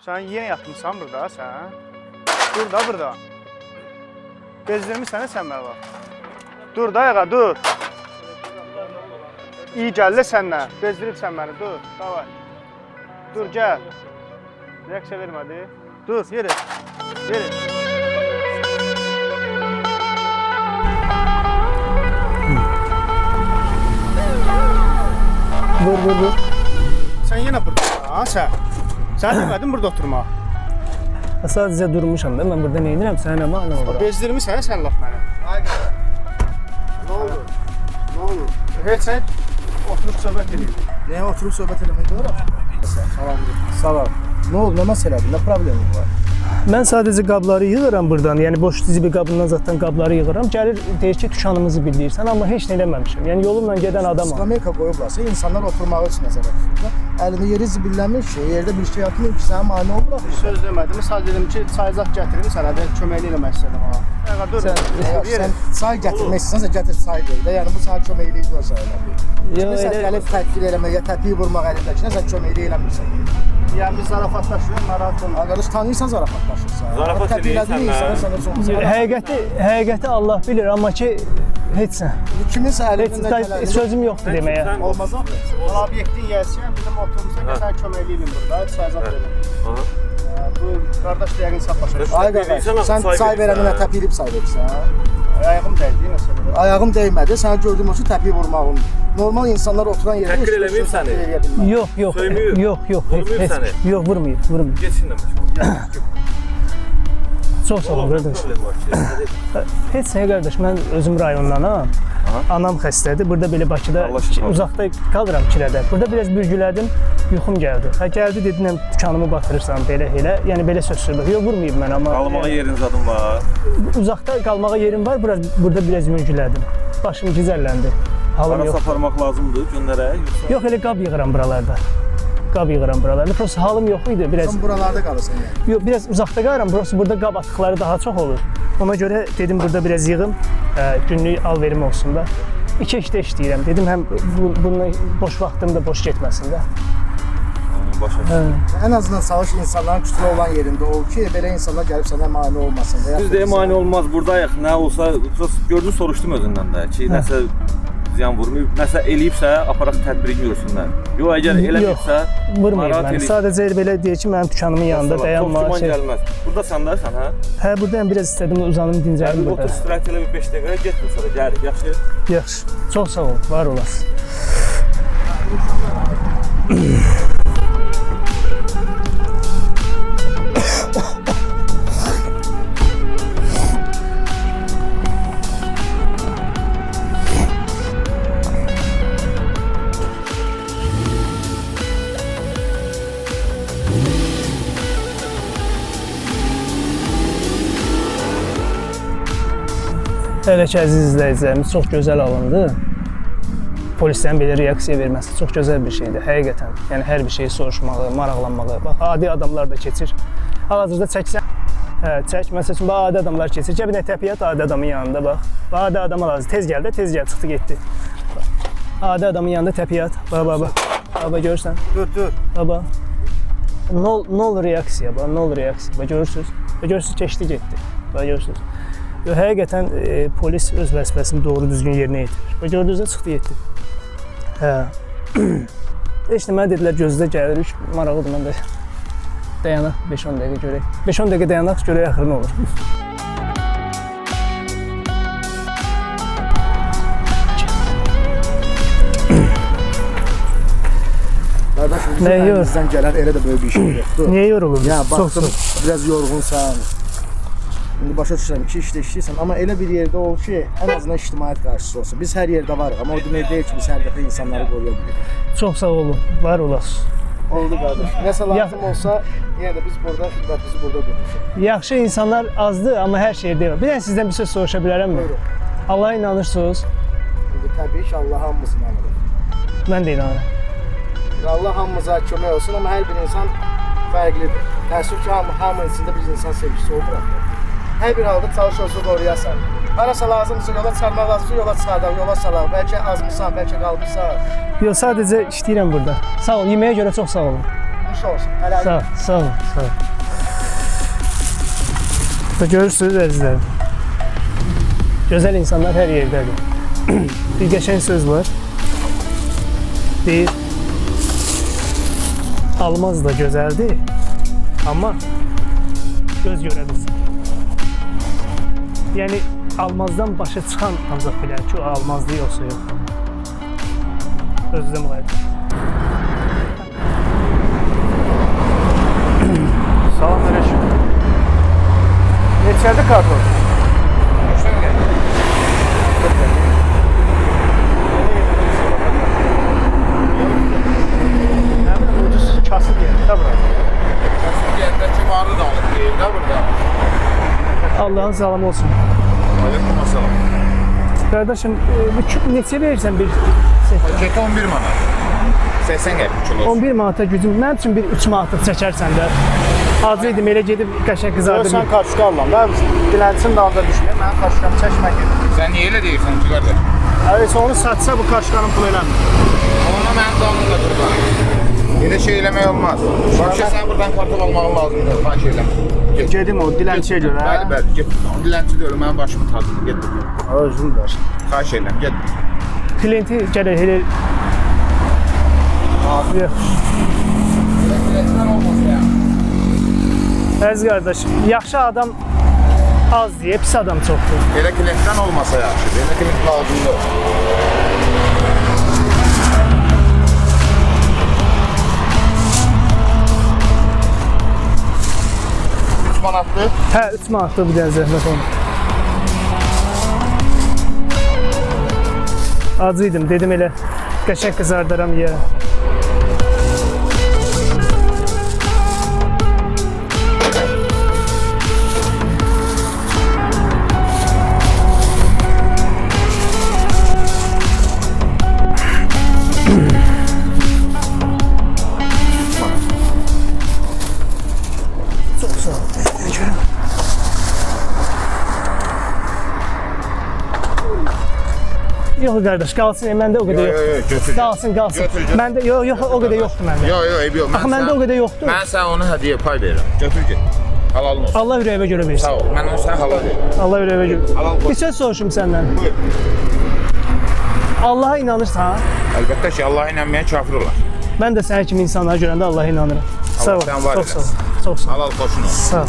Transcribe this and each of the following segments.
Sen yine yatmışsan burada sen. Dur da burada. Bezdirmişsən sən mənə bax. Dur da ayağa dur. İyi gəldi səndən. Bezdiribsən məni dur. Davay. Dur gəl. Reaksiya vermədi. Dur yeri. Yeri. Vur. Sən yenə buradasan ha sən. Sən demədin burada oturma. Sadəcə durmuşam da mən burada nə edirəm? Sənə nə mənə olur? Bezdirmişsən sən laf məni. Ne olur? Ne olur? Heç sən oturub söhbət edir. Neye oturup sohbet eləmək olar? Salam. Ne oldu? Ne meseledir? Ne problemin var? Mən sadəcə qabları yığıram burdan. Yəni boş zibil qabından zaten qabları yığıram. Gəlir deyir ki, dükanımızı bilirsən, amma heç nə eləməmişəm. Yəni yolumla gedən adamam. Amerika qoyublarsa insanlar oturmağı üçün nəzərdə tutulur. Əlində yeri zibilləmiş ki, yerdə bir şey atmır ki, sənə mane olmur. Söz demədim, sadəcə dedim ki, çayzaq gətirim sənə də köməkli eləmək istədim ha. Ayağa dur. Sən çay gətirmək istəsənsə gətir çay deyil də. Yəni bu sənə köməkliyi görsə elə bir. Sən gəlib tədbir eləməyə, təpiyi vurmaq əlindəkinə sən köməkliyi eləmirsən. Yəni biz zarafatlaşırıq, narahat olma. Arkadaş tanıyırsan zarafatlaşırsan. Zarafat eləyirsən Həqiqəti Allah bilir, amma ki heç nə. Kiminsə əlindən gələni Sözüm yoxdur deməyə. olmaz o. Obyektin gəlsən, bizim oturumuzda sən köməkli eləyim burada, çayzaq verin. Bu qardaş da yəqin saflaşır. Ay qardaş, sən çay verəndə təpiyib çay verirsən. Ayağım dəydi, məsələn. Ayağım dəymədi, sənə gördüyüm o ki, təpiyi vurmağım. Normal insanlar oturan yerdə Təhqir eləməyib səni. Yox. Söyməyib. Yox. Vurmayıb səni. Yox, vurmayıb. Geçin də məşğul. Çox sağ ol qardaş. Heç nə qardaş, mən özüm rayondanam. Anam xəstədir. Burada belə Bakıda Allah şifa uzaqda qalıram Kirədə. Burada biraz bürgülədim, yuxum gəldi. Gəldi dedim, dükanımı batırırsan belə elə. Yəni belə söz söylüyor. Yox, vurmayıb mən amma. Qalmağa yeriniz adım var. Uzaqda qalmağa yerim var. Burada biraz mürgülədim. Başım gizəlləndi. Halım Ara yox. saparmaq lazımdır günlərə. Yox, elə qab yığıram buralarda. Prosta halım yox idi biraz. Sən buralarda qalırsan yəni. Yox, biraz uzaqda qalıram. Prosta burada qab atıqları daha çox olur. Ona görə dedim burada biraz yığım, günlük alverim olsun da. İki işdə işləyirəm. Dedim həm bununla boş vaxtım da boş getməsin də. Başa. Ən azından savaş insanların kütlə olan yerində ol ki, belə insanlar gəlib sənə mane olmasın. Biz də mane olmaz. Buradayıq. Nə olsa gördün soruşdum özündən də ki, nəsə ziyan vurmayıb, nəsə eləyibsə aparaq tədbirini görsünlər. Yox, əgər eləməyibsə vurmayıb məni. Sadəcə belə deyir ki, mənim dükanımın yanında dayanma. Çox güman gəlməz. Buradasan da sən, hə? Hə, buradayım, biraz istədim uzanım, dincəlim burada. Otur istirahət elə bir 5 dəqiqə getmə sonra gəlir. Yaxşı? Yaxşı. Çox sağ ol. Var olasın. Elə ki, əziz izləyicilərimiz, çox gözəl alındı. Polislərin belə reaksiya verməsi çox gözəl bir şeydir, həqiqətən. Yəni, hər bir şeyi soruşmağı, maraqlanmağı. Bax, adi adamlar da keçir. Hal-hazırda çəksən, çək. Məsəl üçün, adi adamlar keçir. Gəbinə təpiyyat adi adamın yanında, bax. Adi adama lazım. Tez gəldi, çıxdı, getdi. Adi adamın yanında təpiyyat. Bax. Bax, görürsən? Dur. Bax. Nol reaksiya, bax, nol reaksiya. Bax, görürsünüz? Bax, görürsünüz, keçdi, getdi. Bax, görürsünüz? Həqiqətən polis öz vəzifəsini doğru düzgün yerinə yetirir. Və gördüyünüzdə çıxdı, getdi. Hə. İşte mənə dedilər, gözlə gəlir, maraqlıdır, mən də dayanaq 5-10 dəqiqə görək. 5-10 dəqiqə dayanaq, görək axırı nə olur. Qardaşım, bizim əlimizdən gələn elə də böyük bir şey yoxdur. Niyə yorulur? Ya, baxdım, biraz yorğunsan. İndi başa düşürəm ki, işdə işləyirsən, amma elə bir yerdə ol ki, ən azından ictimaiyyət qarşısı olsun. Biz hər yerdə varıq, amma o demək deyil ki, biz hər dəfə insanları qoruya bilirik. Çox sağ olun, var olasın. Oldu qardaş. Nəsə lazım olsa, yenə də biz burada, xidmətimizi burada görmüşük. Yaxşı insanlar azdır, amma hər şey deyil. Bir dənə sizdən bir söz soruşa bilərəmmi? Buyurun. Allah'a inanırsınız? İndi təbii ki, Allah hamımız inanırıq. Mən də inanırım. Allah hamımıza kömək olsun, amma hər bir insan fərqlidir. Təəssüf ki, hamının içində bir insan sevgisi olur. Hər bir halda çalış olsun, qoruyasan. Harasa lazımsa yola çıxarmaq lazımsa yola çıxardaq, yola salaq. Bəlkə azmısan, bəlkə qalmışsan. Yox, sadəcə işləyirəm burada. Sağ ol, yeməyə görə çox sağ olun. iş olsun. Hələ Sağ ol, sağ ol, sağ ol. Görürsünüz əzizlərim. Gözəl insanlar hər yerdədir. Bir qəşəng söz var. Deyir, almaz da gözəldir, amma göz görə bilsin. Yəni, almazdan başa çıxan ancaq bilər ki, o almazdır yoxsa yox. Özünüzə müqayisə. Salam aleyküm. Neçədir karton? Ucuz kasıb yedir də bura. Yerindeki varı da alıp değil de burada. Allah'ın salamı olsun. Aleyküm assalam. Kardeşim, neçə verirsən bir Paketi 11 manat. 80 qəpik kilosu. 11 manata gücüm. Mənim üçün bir 3 manatlıq çəkərsən də. Hazır idim, elə gedib qəşəng qızardım. Sən karşıqa alıram da. Dilənçinin dalında düşməyəm. Mənim karşıqamı çəkmək gedir. Sen niye öyle değilsin ki kardeş? Əleysə onu satsa bu karşıqanın pulu eləmir. Ona ben dalımda durma. Yine şey eləmək olmaz. Başka sen buradan kartop almağın lazımdır. Bak şeyle. Get. Gedim o dilənçiyə görə. Bəli, bəli, get. Dilənçi deyil, mənim başımı tadını. Get. Özüm də. Xahiş edirəm, get. Klienti gərək elə... Yox. Biletdən olmasa ya. Əziz qardaş, yaxşı adam az deyə, pis adam çoxdur. Elə klientdən olmasa yaxşıdır. Elə klient lazımdır. Manatlı. Hə, 3 manatlıq bir dənə zəhmət olun. Acı idim, dedim elə qəşəng qızardaram yeyərəm. Çox sağ ol. Yox qardaş, qalsın, məndə o qədər yox. Yox, götür. Qalsın, qalsın. Götür, götür. Məndə yox, o qədər yoxdur məndə. Yox, yox. Axı məndə o qədər yoxdur. Mən sənə onu hədiyyə pay verirəm. Götür get. Halalın olsun. Allah ürəyimə görə versin. Sağ ol. Mən onu sənə halal verirəm. Allah ürəyimə görə. Halal qoy. Bir söz soruşum səndən. Buyur. Allah'a inanırsan? Əlbəttə ki, Allaha inanmayan kafir olar. Mən də sənin kimi insanlara görəndə Allah'a inanıram. Sağ ol. sən var Çox sağ ol. eləsin. Çox sağ ol. Halal xoşun olsun. Sağ ol.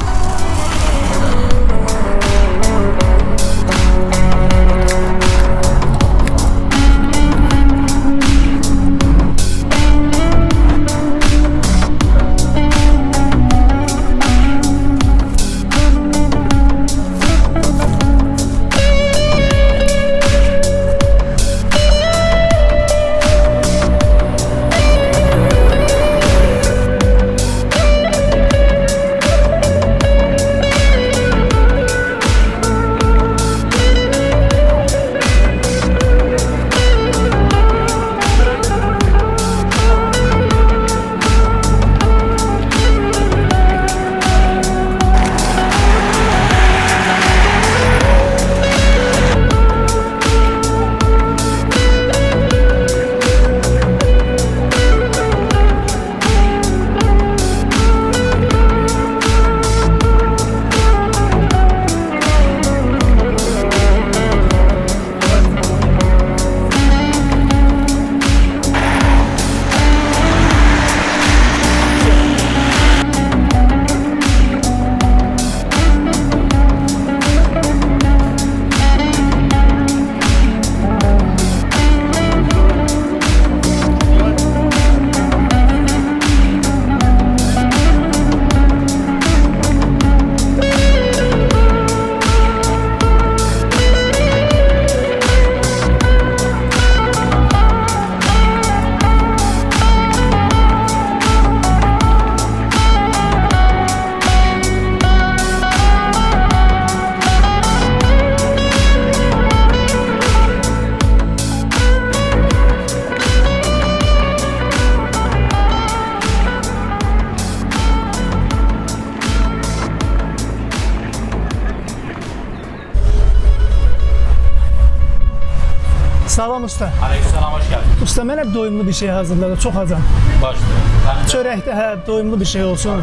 Salam usta. Aleykümselam, hoş geldin. Usta mənə bir doyumlu bir şey hazırladı. Çox acam. Başlıyor. Çörəkdə doyumlu bir şey olsun.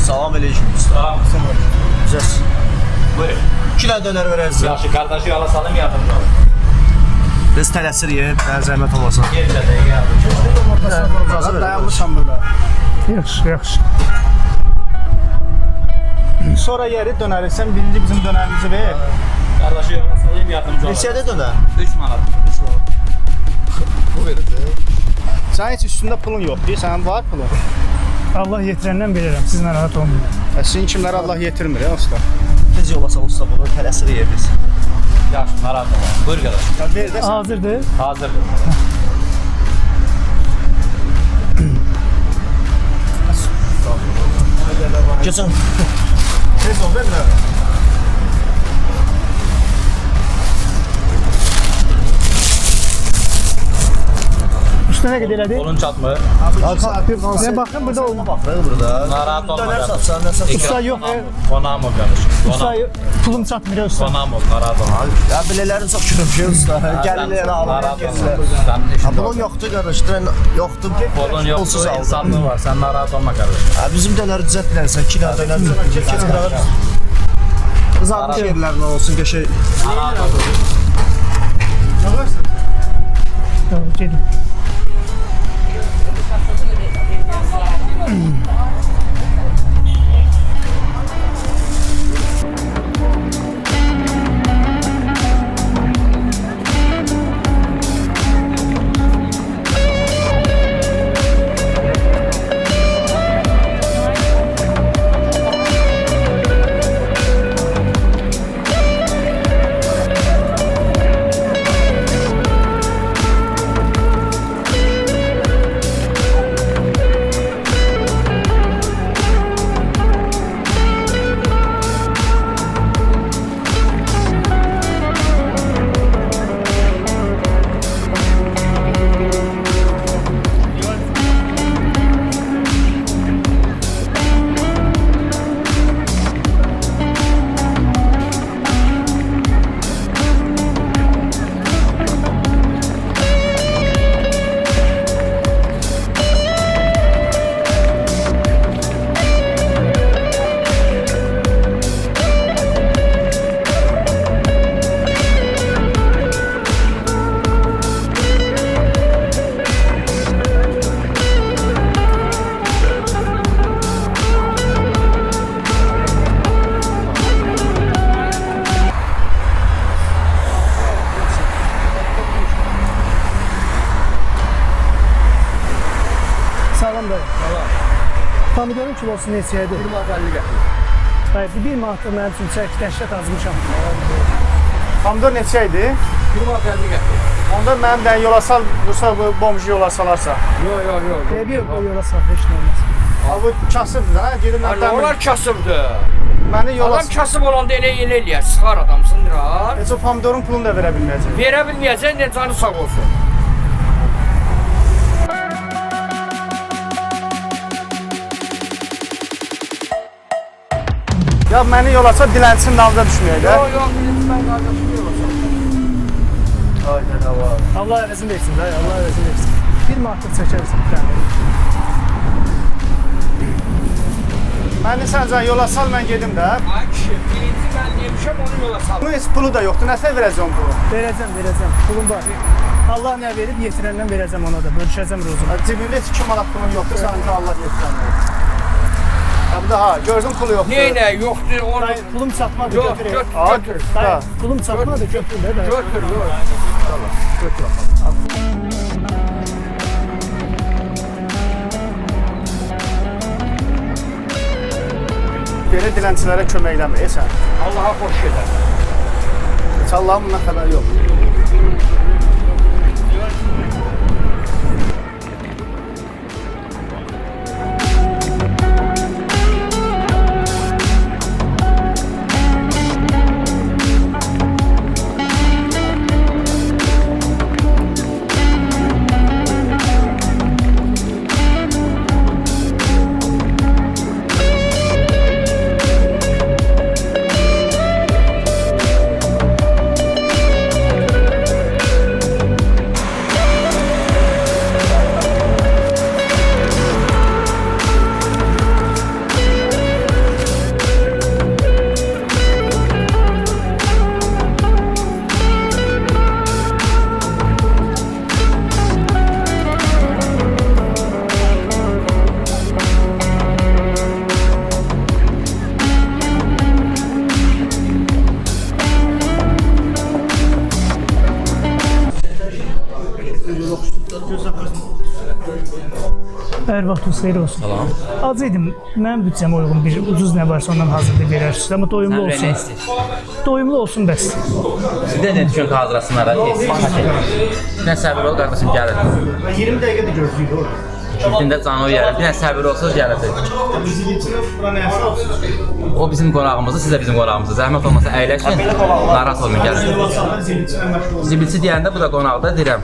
Salam aleyküm. Salam. Güzel. Buyurun. 2 dənə dönər verərsiniz. Yaxşı, kardeşi yola salayım, yardımcı ol. Biz tələsir yer, mənə zəhmət olmasın. Yerdə dəqiqə yardımcı ol. Dayanmışam burada. Yaxşı, yaxşı. Sonra yeri dönərik. Sən birinci bizim dönərimizi ver. Kardeşi yola salayım, yardımcı ol. Neçədə dönər? 3 manat. Bu verirdi. Sənin heç üstündə pulun yoxdur. Sənin var pulun. Allah yetirəndən bilirəm. Siz narahat olmayın. Sizin kimləri Allah yetirmir ya usta. Tez yola sal usta bunu, tələsir yer biz. Yaxşı, narahat olma. Buyur kardeş. Ya ver də sən. Hazırdır. Hazır. Keçin. Tez ol, ver də. Usta nə qədər elədi? Kolun çatmır. Sizə baxın, burada olma. Baxırıq burada. Narahat olma Dönər kardeş. satsan, nə satsan? Usta yox, Konağım ol kardeş. usta pulum çatmır usta. Konağım ol, narahat olma. Ya bilələrin çox kürümşü usta. Gəlirlər alır, Narahat olma. gəzirlər. Sənin işin Bunun var. yoktu kardeş, tren yoktu. Kolun Pulsuz yoksa aldım. insanlığı var. Sen narahat olma kardeş. Ha, bizim döneri düzelttilerse, 2 döner düzelttilerse. Kesin kadar. Kızarmış yerlerine olsun, köşe. Narahat olma. Tamam, gedin. Salam dayı. Pomidorun kilosu neçəyədir? 1 manat 50 qəpik. Dayı, bir manatda mənim üçün çək, dəhşət azmışam. Pomidor neçə idi? 1 manat 50 qəpik. Onda mənim də yola sal, yoxsa bu bombu yola salarsa. Bir o yola sal, heç nə olmaz. Ha bu kasıbdır da, gedib mən Onlar kasıbdır. məni yola Adam kasıb olanda elə eləyər, sıxar adamsındır ha. Heç o pomidorun pulunu da verə bilməyəcək. Verə bilməyəcək, nə canı sağ olsun. Ya məni yola sal, dilənçinin dalınca düşməyək də. Yox, mən qardaşım yolasam. Aynen hava. Allah əvəzini versin dayı, Allah əvəzini versin. Bir manatlıq çəkərsən bir dənə. Məni səncə yola sal, mən gedim də. Ay kişi, birinci mən demişəm onu yola sal. Bunun heç pulu da yoxdur, nəsə verəcəm pulu. Verəcəm, pulum var. Allah nə verib, yetirəndən verəcəm ona da, bölüşəcəm ruzumu. Cibimdə heç 2 manat pulun yoxdur, səncə Allah yetirəm. Ya bu da ha, gördün pulu yoxdur. Neynə, yoxdur, onu... Dayı, pulum çatmadı, Yox, götür. götür, Aa, götür. Dayı, pulum çatmadı, götür də dayı. Götür, yox. Belə dilənçilərə kömək eləmir, sən. Allaha xoş gedər. Heç Allahın bundan xəbər yox. Hər vaxtınız xeyir olsun. Salam. Acı idim, mənim büdcəmə uyğun bir ucuz nə varsa ondan hazırlayıb verərsiniz. Amma doyumlu olsun. Doyumlu olsun bəs. Sizdə nə düşün hazırlasınlar? Nə səbir ol qardaşım gəlir. 20 dəqiqədir gözləyir orada. Kimdə canı yerim. Bir nə səbir olsa gələcək. Bura nə əsas? O bizim qonağımızdır, siz də bizim qonağımızdır. Zəhmət olmasa əyləşin. Narahat olmayın gəlin. Zibilçi deyəndə bu da qonaqda deyirəm.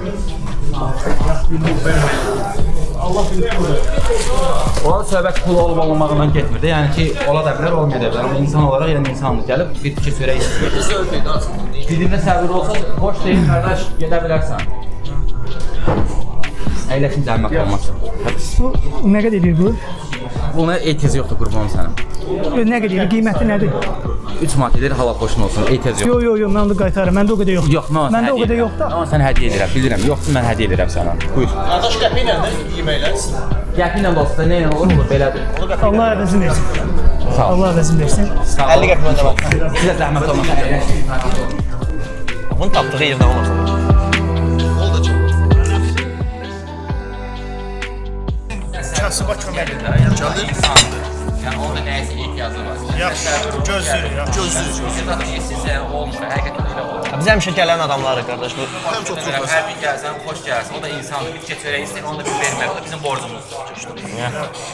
Ola söhbət pul olub olmamağından getmir də. Yəni ki, ola da bilər, olmaya da bilər. Amma insan olaraq yəni insandır. Gəlib bir tikə çörək istəyir. Didimdə səbir olsa, hoş deyil, qardaş, gedə bilərsən. Əyləşin zəhmət olmasın. Bu nə qədər edir bu? Buna etiraz yoxdur qurbanım sənin. Nə qədər edir? Qiyməti nədir? 3 manat edir, halal xoşun olsun. Etiraz yox. Yo, mən onu qaytarım. Məndə o qədər yoxdur. Yox, mən Məndə o qədər yox da. Mən sənə hədiyyə edirəm, bilirəm. Yoxsa mən hədiyyə edirəm sənə. Buyur. Qardaş qəpi ilə də yeməklər. Gəpi ilə olsa nə ilə olur? Belədir. Allah əvəzini versin. Sağ ol. Allah əvəzini versin. 50 qəpi məndə var. Sizə zəhmət olmasa əyləşin. Bunun tapdığı yerdə olmasın. Kasıba köməkdir də, yəni İnsandır. Yəni onda nəyəsə ehtiyacı var. yaxşı, gözləyir, gözləyir. Sizə olmur, həqiqətən elə olur. Biz həmişə gələn adamlarıq qardaş. Bu həmişə oturuq. Hər gün gəlsən, xoş gəlsin. O da insandır. Bir tikə çörək istəyir, onu da bir vermək. O da bizim borcumuzdur.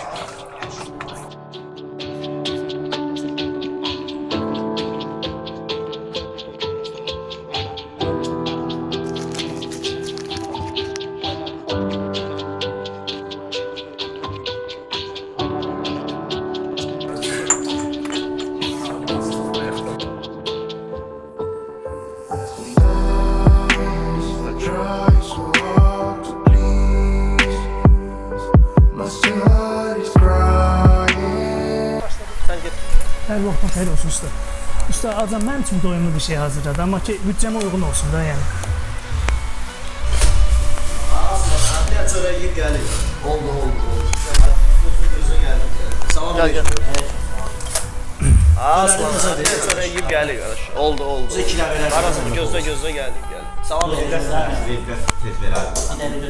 Hər vaxtın xeyir olsun usta. Usta, acam mənim üçün doyumlu bir şey hazırladı, amma ki, büdcəmə uyğun olsun da, yəni. Aslında çörək yeyib gəlir. Oldu. Salam gəl. Aslan, çörək yeyib gəlir qardaş. Oldu. Arasını gözlə gəlir. Salam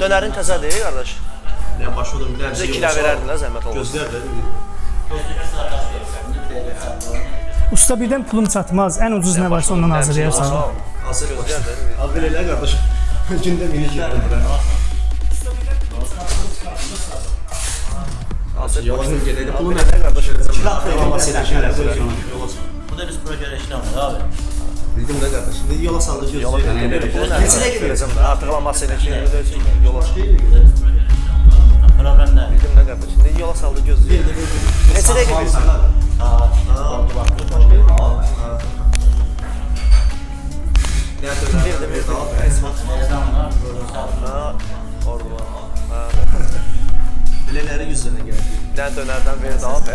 dönərin təzədir qardaş. Nə baş olur, bir dənə Bizə 2 ilə verərdin də zəhmət olmaz. gözlər də. Usta, birdən pulum çatmaz, ən ucuz nə varsa ondan hazırlayarsan. Asıl gözlər də. Al belə elə qardaş. Gündə bir iki gəlir. Asıl yolunu gedəydi. Pulu nədir qardaş? Bu da biz projeləşdirəmiz abi. Bildim də qardaş. İndi yola saldı gözlər. Neçəyə gedəcəm də? Artıq olmazsa elə ki, yola Problem nə? Bildim də qardaş. İndi yola saldı gözləyir. Neçəyə gedirsən? Belələri 100 dənə gəldi. Bir dənə dönərdən verdi abi.